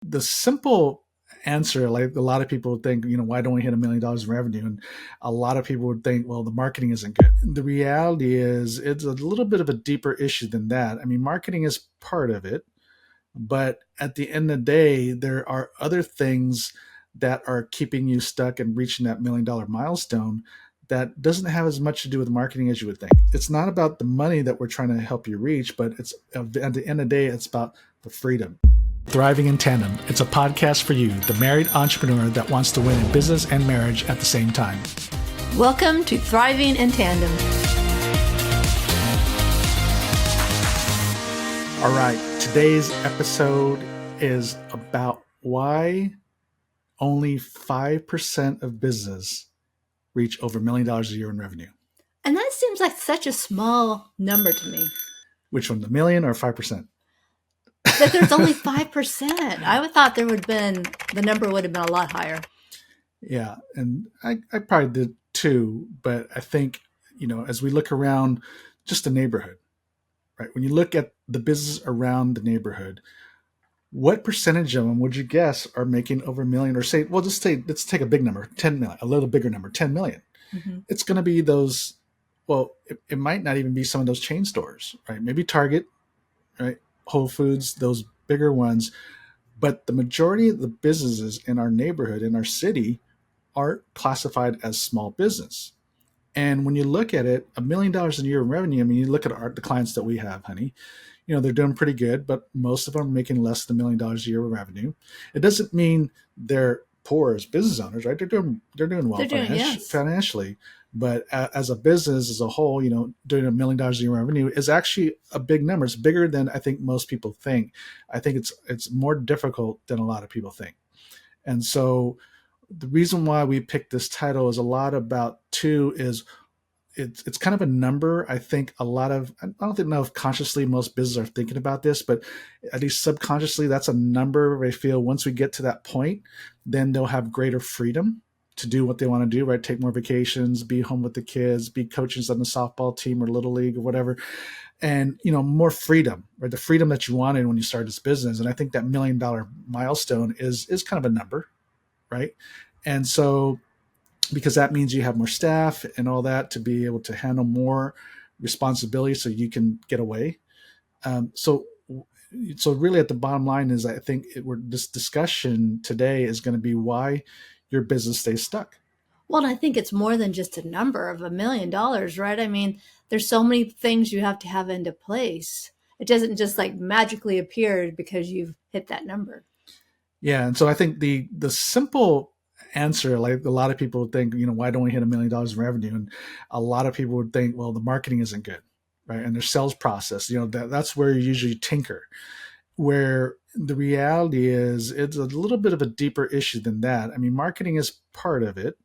The simple answer, like a lot of people would think, why don't we hit $1 million in revenue? And a lot of people would think, well, the marketing isn't good. The reality is it's a little bit of a deeper issue than that. I mean, marketing is part of it, but at the end of the day, there are other things that are keeping you stuck and reaching that $1 million milestone that doesn't have as much to do with marketing as you would think. It's not about the money that we're trying to help you reach, but it's at the end of the day, it's about the freedom. Thriving in Tandem. It's a podcast for you, the married entrepreneur that wants to win in business and marriage at the same time. Welcome to Thriving in Tandem. All right, today's episode is about why only 5% of business reach over $1 million a year in revenue. And that seems like such a small number to me. Which one, the million or 5%? That there's only 5%. I would thought the number would have been a lot higher. Yeah, and I probably did too, but I think, as we look around just the neighborhood, right? When you look at the businesses around the neighborhood, what percentage of them would you guess are making over $1 million? Or let's take a big number, 10 million, a little bigger number, 10 million. Mm-hmm. It's going to be those, well, it might not even be some of those chain stores, right? Maybe Target, right? Whole Foods, those bigger ones. But the majority of the businesses in our neighborhood, in our city, are classified as small business. And when you look at it, $1 million a year in revenue, I mean, you look at the clients that we have, honey, they're doing pretty good, but most of them are making less than $1 million a year in revenue. It doesn't mean they're poor as business owners, right? They're doing well financially. But as a business as a whole, doing $1 million a year in revenue is actually a big number. It's bigger than I think most people think. I think it's more difficult than a lot of people think. And so the reason why we picked this title is a lot about it's kind of a number. I think I don't know if consciously most businesses are thinking about this, but at least subconsciously, that's a number where they feel once we get to that point, then they'll have greater freedom to do what they want to do, right? Take more vacations, be home with the kids, be coaches on the softball team or little league or whatever. And, more freedom, right? The freedom that you wanted when you started this business. And I think that $1 million milestone is kind of a number, right? And so, because that means you have more staff and all that to be able to handle more responsibility so you can get away. So really at the bottom line is I think this discussion today is going to be why your business stays stuck. Well, I think it's more than just a number of $1 million, right? I mean, there's so many things you have to have into place. It doesn't just like magically appear because you've hit that number. Yeah. And so I think the simple answer, like a lot of people would think, why don't we hit $1 million in revenue? And a lot of people would think, well, the marketing isn't good, right? And their sales process, that's where you usually tinker. Where the reality is it's a little bit of a deeper issue than that. I mean, marketing is part of it,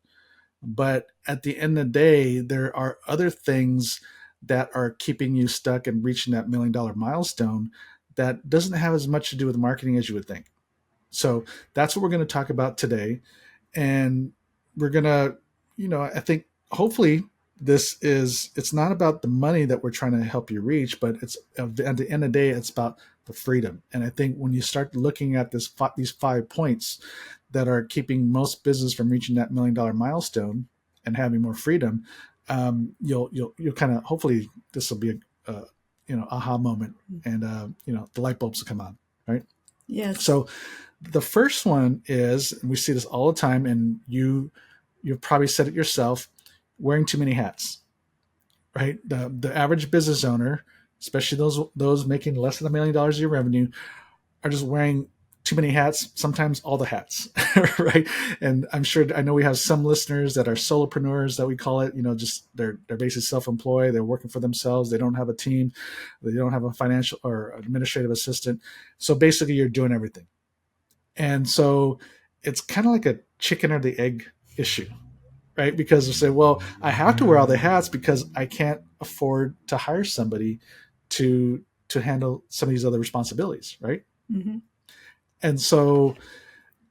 but at the end of the day, there are other things that are keeping you stuck and reaching that $1 million milestone that doesn't have as much to do with marketing as you would think. So that's what we're going to talk about today. And we're going to, I think hopefully it's not about the money that we're trying to help you reach, but it's at the end of the day, it's about the freedom. And I think when you start looking at these 5 points that are keeping most business from reaching that $1 million milestone and having more freedom, you'll kind of, hopefully this will be a aha moment, and the light bulbs will come on, right? Yes. So the first one is, and we see this all the time, and you've probably said it yourself, wearing too many hats, right? The average business owner, especially those making less than $1 million a year revenue, are just wearing too many hats, sometimes all the hats, right? And I know we have some listeners that are solopreneurs, that we call it, just they're basically self-employed, they're working for themselves, they don't have a team, they don't have a financial or administrative assistant. So basically you're doing everything. And so it's kind of like a chicken or the egg issue, right? Because they say, well, I have to wear all the hats because I can't afford to hire somebody to handle some of these other responsibilities, right? Mm-hmm. And so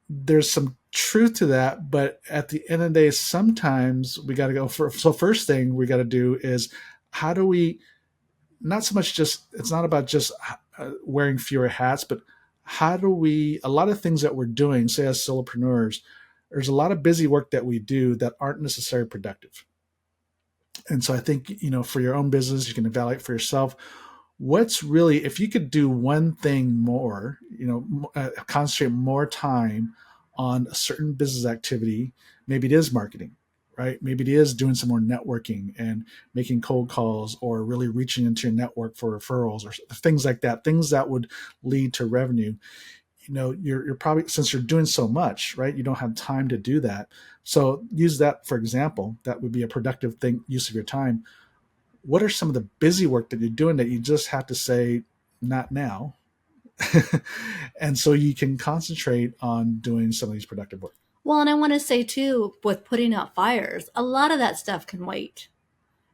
there's some truth to that, but at the end of the day, sometimes we got to go so first thing we got to do is, how do we, not so much just, it's not about just wearing fewer hats, but how do we, a lot of things that we're doing, say as solopreneurs, there's a lot of busy work that we do that aren't necessarily productive. And so I think, for your own business, you can evaluate for yourself what's really, if you could do one thing more, concentrate more time on a certain business activity. Maybe it is marketing, right? Maybe it is doing some more networking and making cold calls, or really reaching into your network for referrals, or things like that, things that would lead to revenue. You're probably, since you're doing so much, right, you don't have time to do that. So use that for example. That would be a productive thing, use of your time. What are some of the busy work that you're doing that you just have to say not now? And so you can concentrate on doing some of these productive work. Well, and I want to say too, with putting out fires, a lot of that stuff can wait.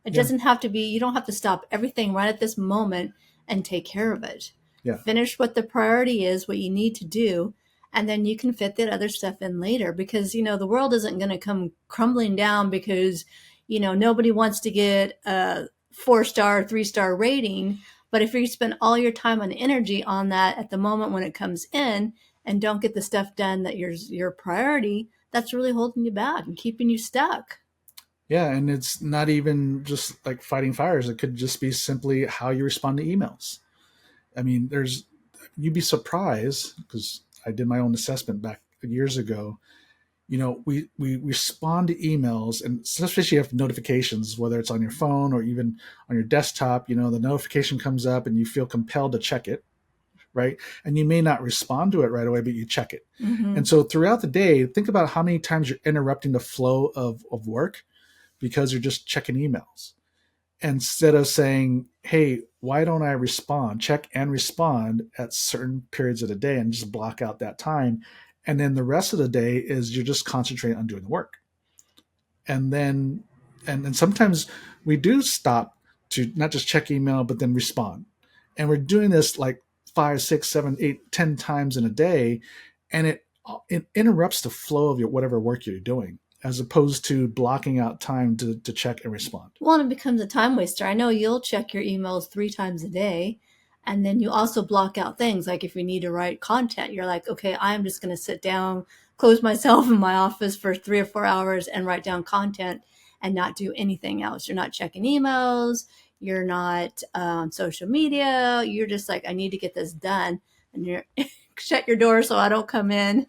It Yeah. doesn't have to be, you don't have to stop everything right at this moment and take care of it. Yeah. Finish what the priority is, what you need to do, and then you can fit that other stuff in later, because, the world isn't going to come crumbling down because, nobody wants to get a 4-star, 3-star rating. But if you spend all your time and energy on that at the moment when it comes in and don't get the stuff done that your priority, that's really holding you back and keeping you stuck. Yeah, and it's not even just like fighting fires. It could just be simply how you respond to emails. I mean, you'd be surprised, because I did my own assessment back years ago. We respond to emails, and especially if you have notifications, whether it's on your phone or even on your desktop. The notification comes up and you feel compelled to check it, right? And you may not respond to it right away, but you check it. Mm-hmm. And so throughout the day, think about how many times you're interrupting the flow of work because you're just checking emails, instead of saying, hey, why don't I respond, check and respond at certain periods of the day, and just block out that time. And then the rest of the day is you're just concentrating on doing the work. And then, and sometimes we do stop to not just check email, but then respond. And we're doing this like 5, 6, 7, 8, 10 times in a day. And it interrupts the flow of your whatever work you're doing, as opposed to blocking out time to check and respond. Well, and it becomes a time waster. I know you'll check your emails 3 times a day. And then you also block out things like if you need to write content, you're like, okay, I'm just going to sit down, close myself in my office for 3 or 4 hours and write down content and not do anything else. You're not checking emails. You're not on social media. You're just like, I need to get this done. And you're shut your door so I don't come in.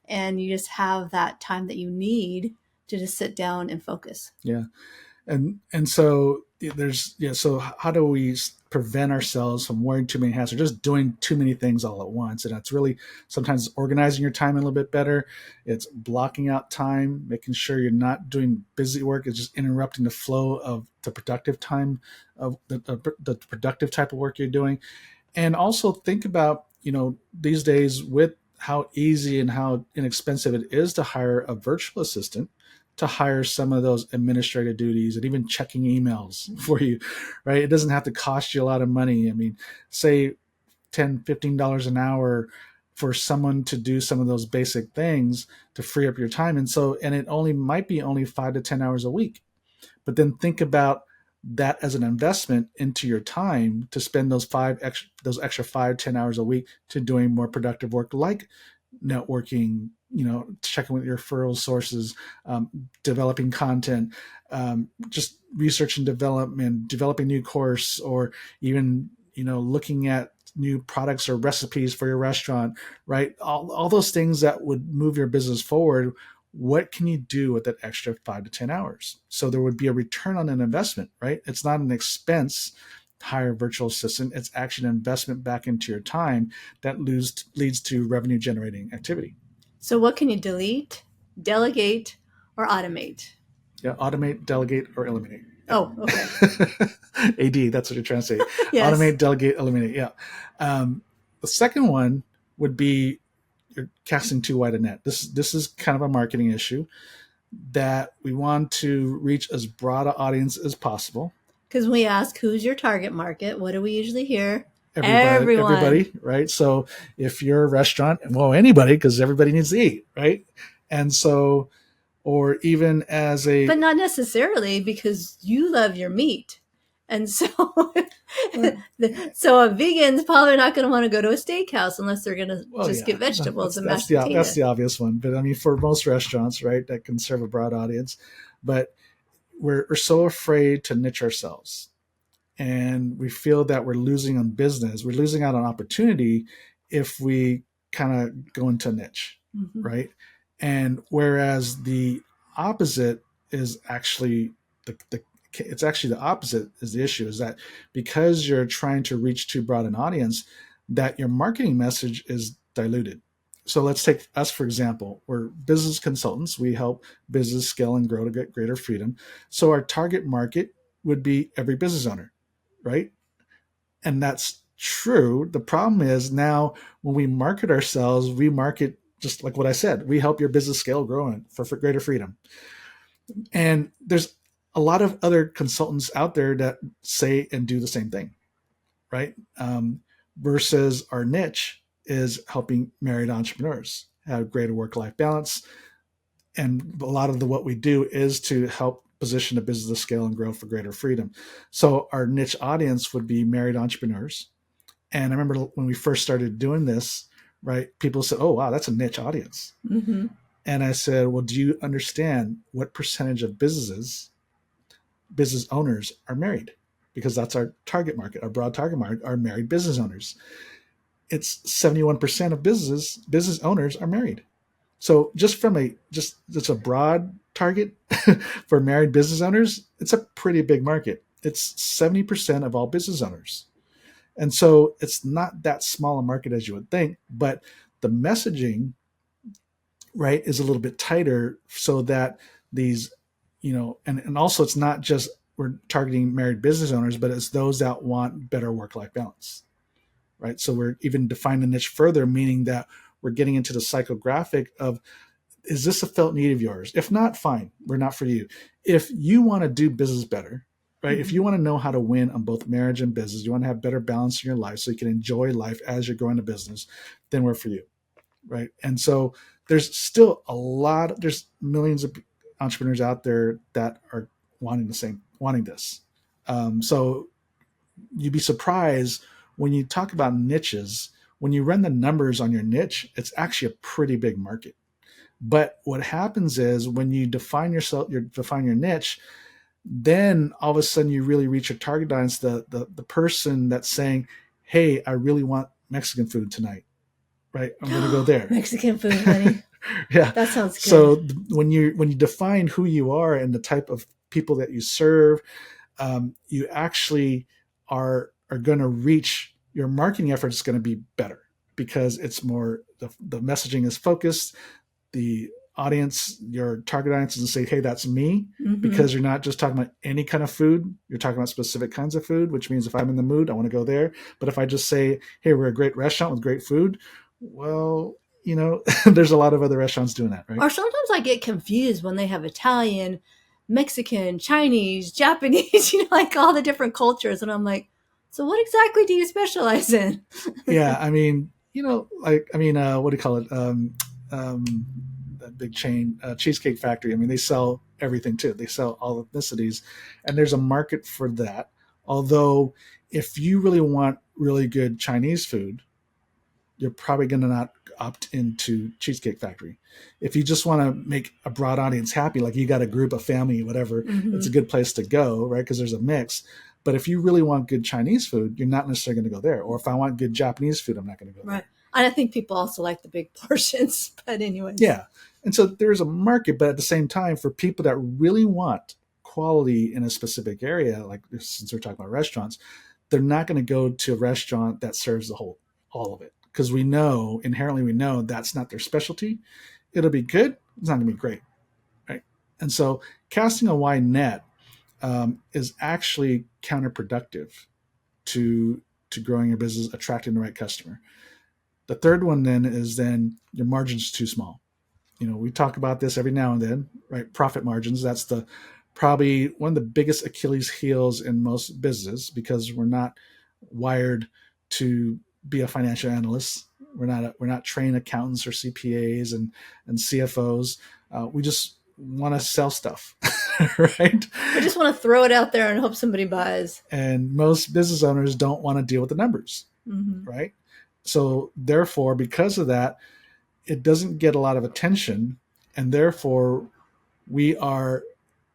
And you just have that time that you need to just sit down and focus. Yeah. And so there's, so how do we prevent ourselves from wearing too many hats or just doing too many things all at once? And that's really sometimes organizing your time a little bit better. It's blocking out time, making sure you're not doing busy work. It's just interrupting the flow of the productive time, of the productive type of work you're doing. And also think about, these days, with how easy and how inexpensive it is to hire a virtual assistant, to hire some of those administrative duties and even checking emails for you, right? It doesn't have to cost you a lot of money. I mean, say $10, $15 an hour for someone to do some of those basic things to free up your time. And it only might be only 5 to 10 hours a week. But then think about that as an investment into your time to spend those extra 5, 10 hours a week to doing more productive work, like networking, checking with your referral sources, developing content, just research and development, developing new course, or even, looking at new products or recipes for your restaurant, right? All those things that would move your business forward. What can you do with that extra 5 to 10 hours? So there would be a return on an investment, right? It's not an expense to hire a virtual assistant. It's actually an investment back into your time that leads to revenue generating activity. So, what can you delete, delegate, or automate? Yeah, automate, delegate, or eliminate. Yep. Oh, okay. AD, that's what you're trying to say. Yes. Automate, delegate, eliminate. Yeah. The second one would be you're casting too wide a net. This is kind of a marketing issue, that we want to reach as broad an audience as possible. Because we ask, who's your target market? What do we usually hear? Everyone. Everybody, right? So if you're a restaurant, well, anybody, because everybody needs to eat, right? And so, or even as a, But not necessarily, because you love your meat And so, Well, so a vegan's probably not going to want to go to a steakhouse unless they're going to well, just yeah, get vegetables and that's mashed that's potato. the obvious one. But I mean, for most restaurants, right, that can serve a broad audience, but we're so afraid to niche ourselves, and we feel that we're losing on business. We're losing out on opportunity if we kind of go into a niche, Mm-hmm. right? And whereas the opposite is actually the it's actually the opposite is the issue is that because you're trying to reach too broad an audience, that your marketing message is diluted. So let's take us for example. We're business consultants. We help business scale and grow to get greater freedom. So our target market would be every business owner, right? And that's true. The problem is now when we market ourselves, we market just like what I said. We help your business scale, grow, and for greater freedom. And there's a lot of other consultants out there that say and do the same thing, right? Versus our niche is helping married entrepreneurs have greater work-life balance. And a lot of what we do is to help position a business to scale and grow for greater freedom. So our niche audience would be married entrepreneurs. And I remember when we first started doing this, right? People said, "Oh, wow, that's a niche audience." Mm-hmm. And I said, "Well, do you understand what percentage of business owners are married? Because that's our target market, our broad target market are married business owners. It's 71% of business owners are married. So just from a just it's a broad target for married business owners, it's a pretty big market. It's 70% of all business owners. And so it's not that small a market as you would think, but the messaging, right, is a little bit tighter so that these, and also it's not just we're targeting married business owners, but it's those that want better work-life balance, right? So we're even defining the niche further, meaning that we're getting into the psychographic of, is this a felt need of yours? If not, fine, we're not for you. If you want to do business better, right? If Mm-hmm. you want to know how to win on both marriage and business, you want to have better balance in your life so you can enjoy life as you're growing a business, then we're for you, right? And so there's still there's millions of entrepreneurs out there that are wanting this. So you'd be surprised when you talk about niches, when you run the numbers on your niche, it's actually a pretty big market. But what happens is when you define your niche, then all of a sudden you really reach your target audience, the person that's saying, "Hey, I really want Mexican food tonight, right? I'm going to go there." Mexican food, honey. Yeah. That sounds good. So when you define who you are and the type of people that you serve, you actually are going to reach your marketing efforts is going to be better because it's more the messaging is focused, the audience, your target audience, and say, "Hey, that's me," Mm-hmm. because you're not just talking about any kind of food. You're talking about specific kinds of food, which means if I'm in the mood, I want to go there. But if I just say, "Hey, we're a great restaurant with great food," well, there's a lot of other restaurants doing that, right? Or sometimes I get confused when they have Italian, Mexican, Chinese, Japanese, like all the different cultures. And I'm like, so what exactly do you specialize in? Yeah, I mean, what do you call it? Um, that big chain, Cheesecake Factory. I mean, they sell everything too. They sell all ethnicities, and there's a market for that. Although, if you really want really good Chinese food, you're probably going to not opt into Cheesecake Factory. If you just want to make a broad audience happy, like you got a group, a family, whatever, it's Mm-hmm. a good place to go, right? Because there's a mix. But if you really want good Chinese food, you're not necessarily going to go there. Or if I want good Japanese food, I'm not going to go Right. there. And I think people also like the big portions. But, anyways. Yeah. And so there's a market, but at the same time, for people that really want quality in a specific area, like since we're talking about restaurants, they're not going to go to a restaurant that serves all of it. Because inherently we know that's not their specialty. It'll be good. It's not going to be great. Right. And so casting a wide net is actually counterproductive to growing your business, attracting the right customer. The third one then your margin's too small. We talk about this every now and then, right? Profit margins. That's the probably one of the biggest Achilles heels in most business because we're not wired to be a financial analyst. We're not trained accountants or CPAs and CFOs. We just want to sell stuff, right? We just want to throw it out there and hope somebody buys. And most business owners don't want to deal with the numbers, Mm-hmm. right? So therefore, because of that, it doesn't get a lot of attention, and therefore we are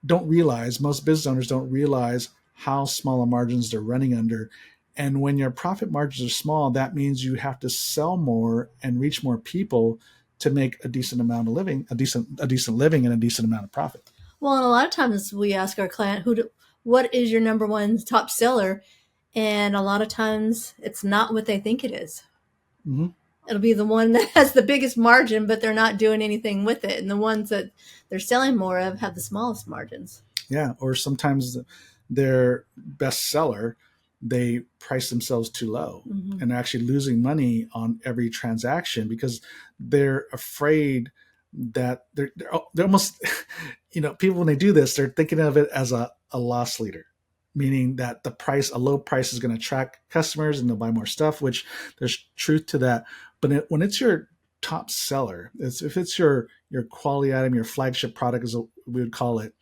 don't realize most business owners don't realize how small margins they're running under. And when your profit margins are small, that means you have to sell more and reach more people to make a decent amount of living, a decent living, and a decent amount of profit. Well, and a lot of times we ask our client, what is your number one top seller? And a lot of times it's not what they think it is. Mm-hmm. It'll be the one that has the biggest margin, but they're not doing anything with it. And the ones that they're selling more of have the smallest margins. Yeah, or sometimes their best seller, they price themselves too low, Mm-hmm. and they're actually losing money on every transaction because they're afraid that they're almost, people when they do this, they're thinking of it as a loss leader, meaning that a low price is going to attract customers and they'll buy more stuff, which there's truth to that. But when it's your top seller, if it's your quality item, your flagship product, as we would call it,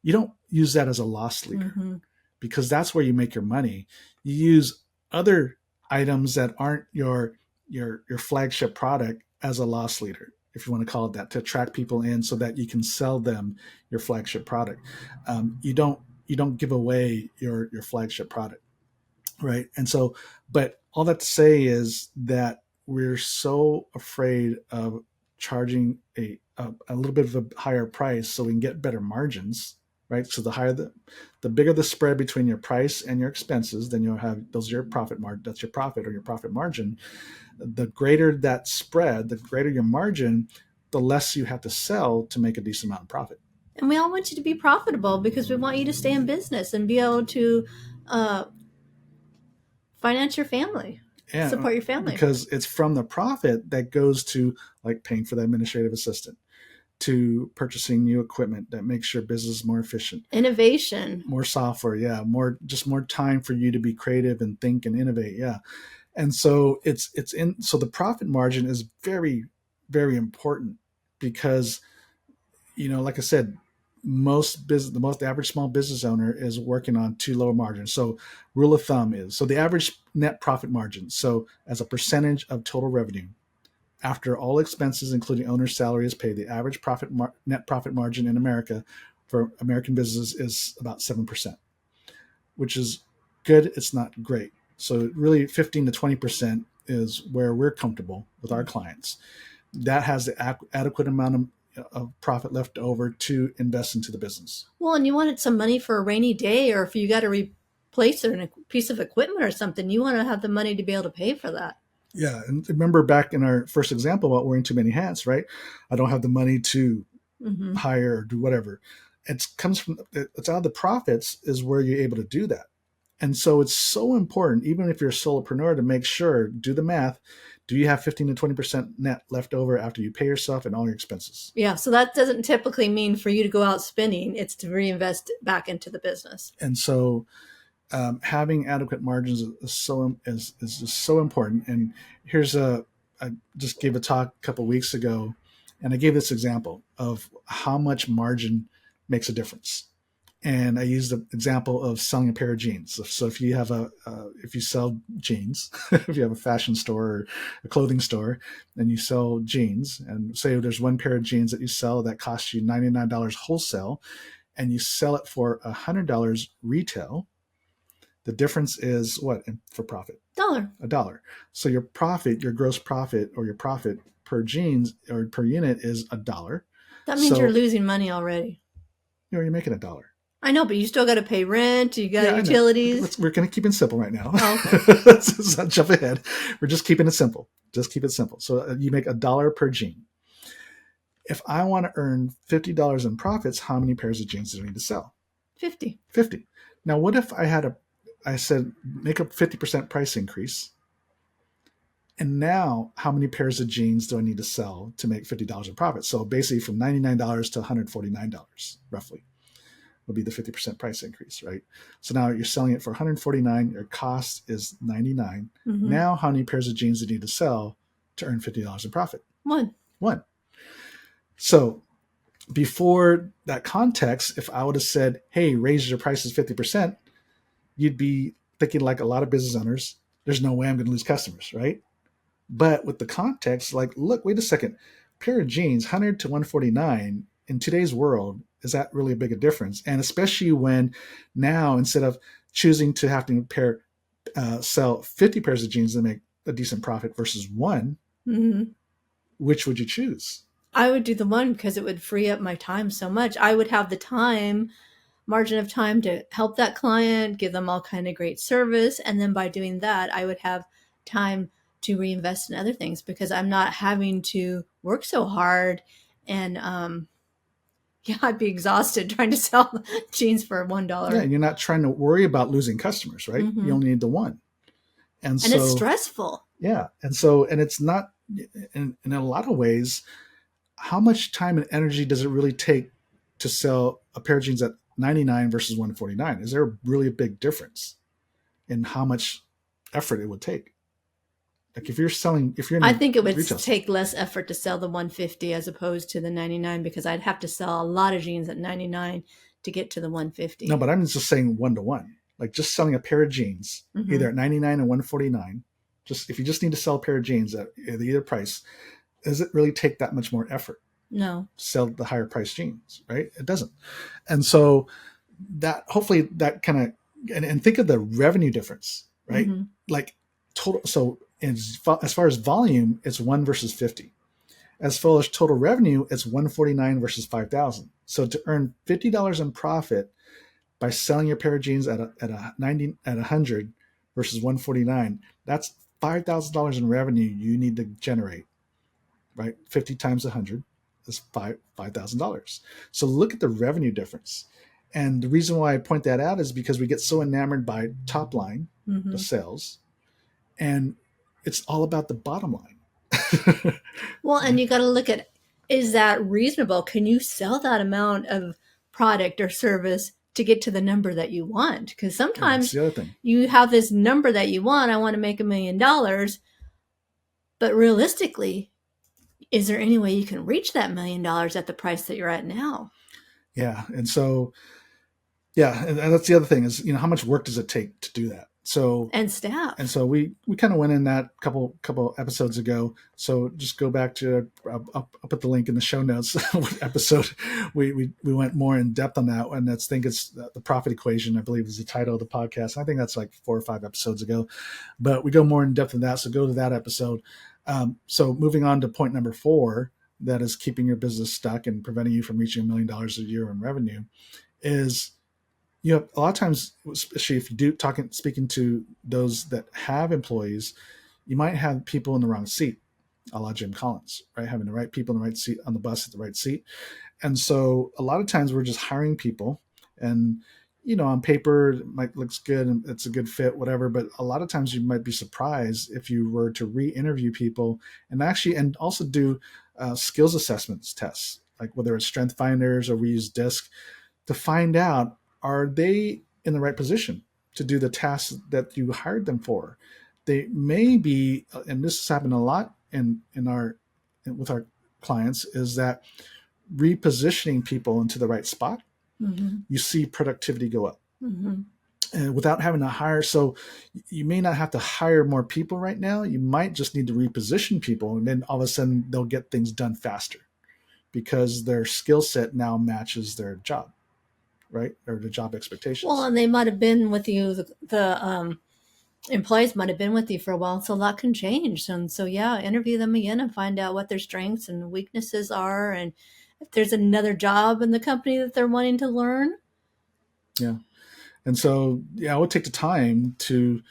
you don't use that as a loss leader, Mm-hmm. because that's where you make your money. You use other items that aren't your flagship product as a loss leader, if you want to call it that, to attract people in so that you can sell them your flagship product. You don't give away your flagship product, right? And so, but all that to say is that we're so afraid of charging a little bit of a higher price so we can get better margins, right? So the bigger the spread between your price and your expenses, then you'll have those are your profit margin. That's your profit or your profit margin. The greater that spread, the greater your margin, the less you have to sell to make a decent amount of profit. And we all want you to be profitable because we want you to stay in business and be able to uh, finance your family, Yeah, support your family. because it's from the profit that goes to, like, paying for the administrative assistant, to purchasing new equipment that makes your business more efficient, Innovation. more software, yeah, more time for you to be creative and think and innovate, yeah. And so so the profit margin is very, very important, because, like I said, the average small business owner is working on too low margins. So rule of thumb is, so the average net profit margin, so as a percentage of total revenue after all expenses including owner's salary is paid, the average net profit margin in America for American businesses is about 7%, which is good. It's not great. So really 15 to 20% is where we're comfortable with our clients. That has the adequate amount of profit left over to invest into the business. Well, and you wanted some money for a rainy day, or if you got to replace a piece of equipment or something, you want to have the money to be able to pay for that. Yeah, and remember back in our first example about wearing too many hats, right? I don't have the money to Mm-hmm. hire or do whatever. It's out of the profits is where you're able to do that. And so it's so important, even if you're a solopreneur, to make sure, do the math. Do you have 15 to 20% net left over after you pay yourself and all your expenses? Yeah, so that doesn't typically mean for you to go out spending. It's to reinvest back into the business. And so having adequate margins is just so important. And I just gave a talk a couple of weeks ago, and I gave this example of how much margin makes a difference. And I used the example of selling a pair of jeans. So if you sell jeans, if you have a fashion store or a clothing store, and you sell jeans, and say there's one pair of jeans that you sell that costs you $99 wholesale, and you sell it for $100 retail, the difference is what for profit? Dollar. $1. So your gross profit, or your profit per jeans or per unit, is $1. That means you're So losing money already. you're making $1. I know, but you still got to pay rent. You got Yeah, I know. utilities. We're going to keep it simple right now. Oh, okay. Let's not jump ahead. We're just keeping it simple. Just keep it simple. So you make $1 per jean. If I want to earn $50 in profits, how many pairs of jeans do I need to sell? 50. 50. Now, what if I said make a 50% price increase, and now how many pairs of jeans do I need to sell to make $50 in profit? So basically from $99 to $149, roughly, would be the 50% price increase, right? So now you're selling it for $149, your cost is $99. Mm-hmm. Now how many pairs of jeans do you need to sell to earn $50 in profit? One. One. So Before that context, if I would have said, hey, raise your prices 50%, you'd be thinking like a lot of business owners, there's no way I'm going to lose customers, right? But with the context, like, look, wait a second, pair of jeans, 100 to 149 in today's world, is that really a big a difference? And especially when now, instead of choosing to have to sell 50 pairs of jeans and make a decent profit versus one, Hmm. which would you choose? I would do the one because it would free up my time so much. I would have the time, margin of time to help that client, give them all kind of great service, and then by doing that, I would have time to reinvest in other things because I'm not having to work so hard and yeah, I'd be exhausted trying to sell jeans for Yeah, $1. and you're not trying to worry about losing customers, right? You Hmm. only need the one. And And it's so, stressful. yeah. And it's not, in a lot of ways, how much time and energy does it really take to sell a pair of jeans at 99 versus 149? Is there really a big difference in how much effort it would take? Like if you're in I a think it would retail store. take less effort to sell the 150 as opposed to the 99 because I'd have to sell a lot of jeans at 99 to get to the No, 150. but I'm just saying one to one. Like just selling a pair of jeans, Hmm. either at 99 and 149, just if you just need to sell a pair of jeans at either price, does it really take that much more effort No. to sell the higher price jeans, right? It doesn't. And so that hopefully that kind of and think of the revenue difference, right? Hmm. Like total. So as far as volume, it's 1 versus 50. As far as total revenue, it's 149 versus 5,000. So to earn $50 in profit by selling your pair of jeans at a 90 at 100 versus 149, that's $5,000 in revenue you need to generate, right? 50 times 100 is $5,000. So look at the revenue difference. And the reason why I point that out is because we get so enamored by top line, the Hmm. sales, and it's all about the bottom line. Well, and you got to look at, is that reasonable? Can you sell that amount of product or service to get to the number that you want? Because And that's sometimes the other thing. you have this number that you want. I want to make $1 million, but realistically, is there any way you can reach that $1 million at the price that you're at now? Yeah. And so, yeah, and that's the other thing is, how much work does it take to do that? So And and staff. so we kind of went in that couple episodes ago. So just go back to I'll put the link in the show notes. What episode we went more in depth on that, and that's think it's the profit equation. I believe is the title of the podcast. I think that's like 4 or 5 episodes ago, but we go more in depth in that. So go to that episode. So moving on to point number 4, that is keeping your business stuck and preventing you from reaching $1 million a year in revenue is a lot of times, especially if you do talking speaking to those that have employees, you might have people in the wrong seat, a la Jim Collins, right? Having the right people in the right seat on the bus at the right seat. And so a lot of times we're just hiring people and on paper it might looks good and it's a good fit, whatever. But a lot of times you might be surprised if you were to re-interview people and also do skills assessments tests, like whether it's strength finders or we use disc to find out, are they in the right position to do the tasks that you hired them for. They may be, and this has happened a lot in our with our clients, is that repositioning people into the right spot, Hmm. you see productivity go up. Hmm. And without having to hire, so you may not have to hire more people right now. You might just need to reposition people, and then all of a sudden they'll get things done faster because their skill set now matches their job, right? Or the job Well, expectations. and they might have been with you, the employees might have been with you for a while, so a lot can change. And so, yeah, interview them again and find out what their strengths and weaknesses are, and if there's another job in the company that they're wanting to learn. Yeah. And so, yeah, I would take the time to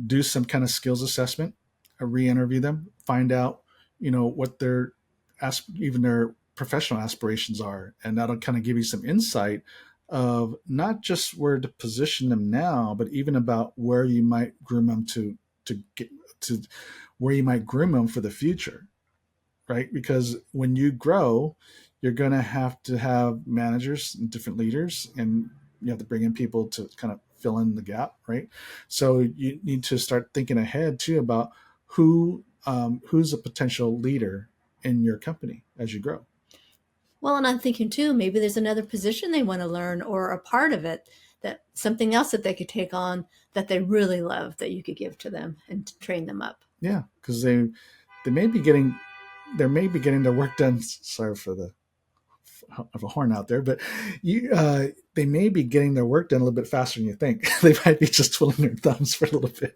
do some kind of skills assessment, re-interview them, find out, what their even their professional aspirations are, and that'll kind of give you some insight of not just where to position them now, but even about where you might groom them to get to where you might groom them for the future, right? Because when you grow, you're going to have managers and different leaders, and you have to bring in people to kind of fill in the gap, right? So you need to start thinking ahead too about who's a potential leader in your company as you grow. Well, and I'm thinking too, maybe there's another position they want to learn or a part of it, that something else that they could take on that they really love that you could give to them and train them up. Yeah, because they may be getting their work done. Sorry for the of a horn out there, but you they may be getting their work done a little bit faster than you think. They might be just twiddling their thumbs for a little bit,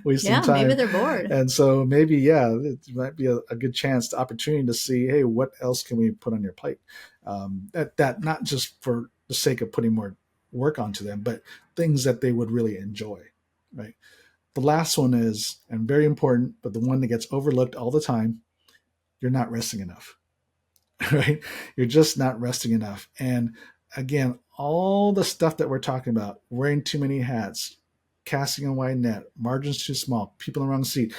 wasting Yeah, maybe time. they're bored. And so maybe, yeah, it might be a good chance, the opportunity to see, hey, what else can we put on your plate? That not just for the sake of putting more work onto them, but things that they would really enjoy, right? The last one is, and very important, but the one that gets overlooked all the time, you're not resting enough. Right? You're just not resting enough. And again, all the stuff that we're talking about, wearing too many hats, casting a wide net, margins too small, people in the wrong seat,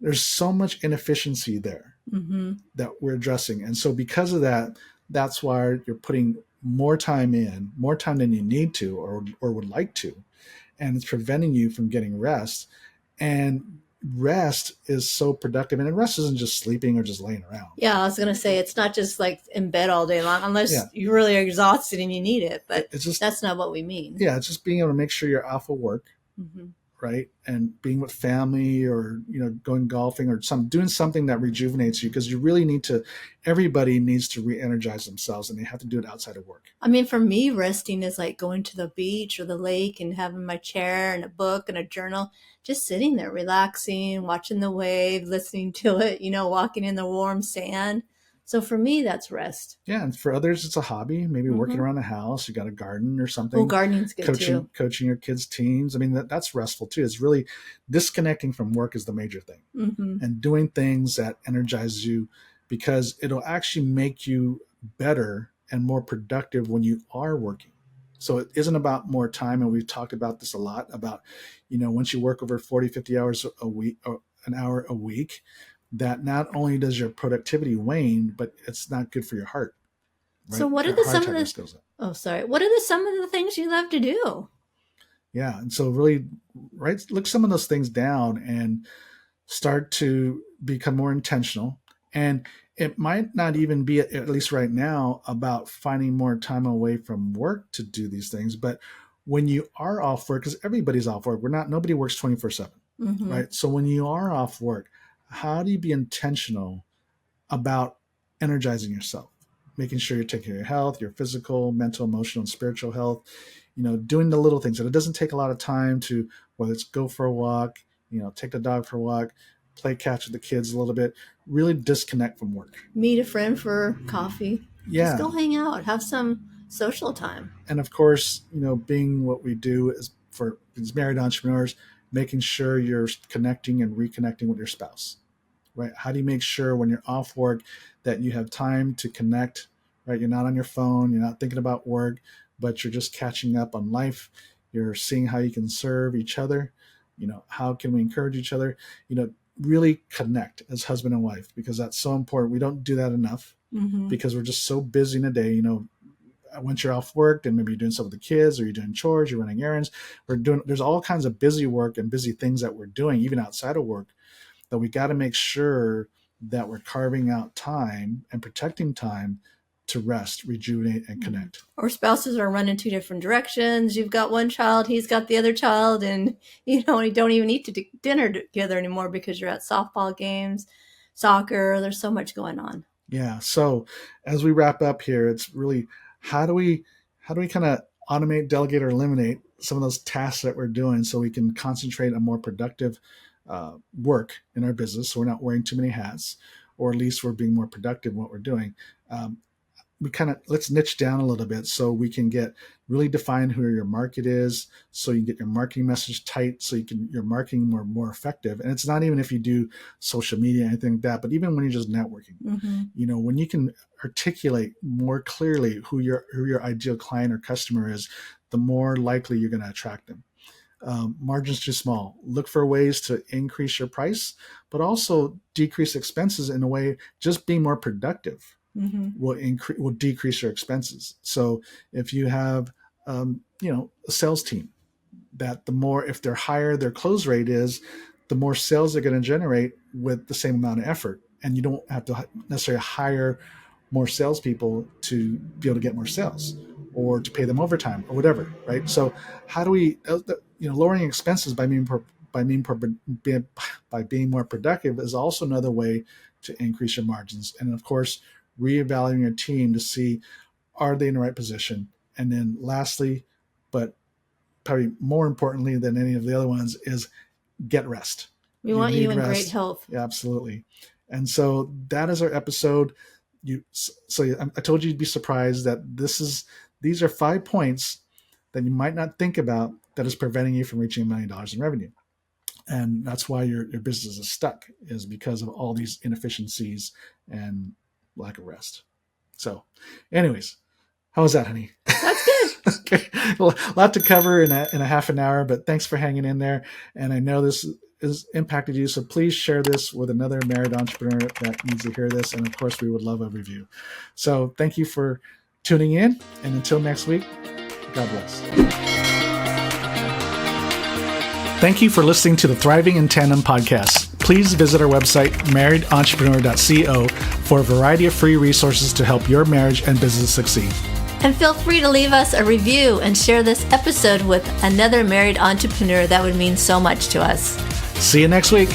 there's so much inefficiency there Mm-hmm. that we're addressing. And so because of that, that's why you're putting more time in, more time than you need to or would like to. And it's preventing you from getting rest. And rest is so productive. And rest isn't just sleeping or just laying around. Yeah, I was gonna say it's not just like in bed all day long, unless Yeah. you really are exhausted and you need it. But It's just, that's not what we mean. yeah, it's just being able to make sure you're off of work, Mm-hmm. right? And being with family or, going golfing or doing something that rejuvenates you, because you really need to, everybody needs to re-energize themselves, and they have to do it outside of work. I mean, for me, resting is like going to the beach or the lake and having my chair and a book and a journal, just sitting there, relaxing, watching the wave, listening to it, walking in the warm sand. So for me, that's rest. Yeah. And for others, it's a hobby, maybe working Mm-hmm. around the house. You got a garden or Oh, something, gardening's good too. coaching your kids' teams. I mean, that's restful too. It's really disconnecting from work is the major thing, Mm-hmm. and doing things that energize you, because it'll actually make you better and more productive when you are working. So it isn't about more time. And we've talked about this a lot about, once you work over 40, 50 hours a week or an hour a week, that not only does your productivity wane, but it's not good for your heart, So right? what are Your the heart some of attack the risk goes up. oh sorry. What are some of the things you love to do? Yeah. And so really, right, look some of those things down and start to become more intentional. And it might not even be, at least right now, about finding more time away from work to do these things. But when you are off work, because everybody's off work, nobody works 24/7, Mm-hmm. right? So when you are off work, how do you be intentional about energizing yourself, making sure you're taking care of your health, your physical, mental, emotional, and spiritual health, doing the little things. And it doesn't take a lot of time to, whether it's go for a walk, take the dog for a walk, play catch with the kids a little bit, really disconnect from work. Meet a friend for coffee. Just go Yeah. hang out, have some social time. And of course, being what we do is for these married entrepreneurs, making sure you're connecting and reconnecting with your spouse, right? How do you make sure when you're off work that you have time to connect, right? You're not on your phone, you're not thinking about work, but you're just catching up on life. You're seeing how you can serve each other. How can we encourage each other? Really connect as husband and wife, because that's so important. We don't do that enough Mm-hmm. because we're just so busy in a day. Once you're off work, and maybe you're doing stuff with the kids, or you're doing chores, you're running errands. There's all kinds of busy work and busy things that we're doing, even outside of work, that we got to make sure that we're carving out time and protecting time to rest, rejuvenate, and connect. Or spouses are running two different directions. You've got one child, he's got the other child, and you don't even eat to dinner together anymore because you're at softball games, soccer. There's so much going on. Yeah. So as we wrap up here, it's really, how do we kind of automate, delegate, or eliminate some of those tasks that we're doing so we can concentrate on more productive work in our business, so we're not wearing too many hats, or at least we're being more productive in what we're doing. Um, we kind of, let's niche down a little bit so we can get really define who your market is, so you can get your marketing message tight, so your marketing more effective. And it's not even if you do social media or anything like that, but even when you're just networking, Mm-hmm. when you can articulate more clearly who your ideal client or customer is, the more likely you're going to attract them. Margins too small. Look for ways to increase your price, but also decrease expenses in a way. Just being more productive Mm-hmm. will decrease your expenses. So if you have a sales team, that the more, if they're higher their close rate is, the more sales they're going to generate with the same amount of effort, and you don't have to necessarily hire more salespeople to be able to get more sales, or to pay them overtime or whatever, right? So how do we, lowering expenses by being more productive is also another way to increase your margins. And of course, reevaluating your team to see, are they in the right position? And then lastly, but probably more importantly than any of the other ones, is get rest. We You want you need in great rest. health. Yeah, absolutely. And so that is our episode. I told you you'd be surprised that these are 5 points that you might not think about that is preventing you from reaching $1 million in revenue. And that's why your business is stuck, is because of all these inefficiencies and lack of rest. So anyways, how was that, honey? That's good. Okay. Well, a lot to cover in a half an hour, but thanks for hanging in there. And I know this has impacted you, so please share this with another married entrepreneur that needs to hear this. And of course, we would love a review. So thank you for tuning in. And until next week, God bless. Thank you for listening to the Thriving in Tandem podcast. Please visit our website, marriedentrepreneur.co, for a variety of free resources to help your marriage and business succeed. And feel free to leave us a review and share this episode with another married entrepreneur. That would mean so much to us. See you next week.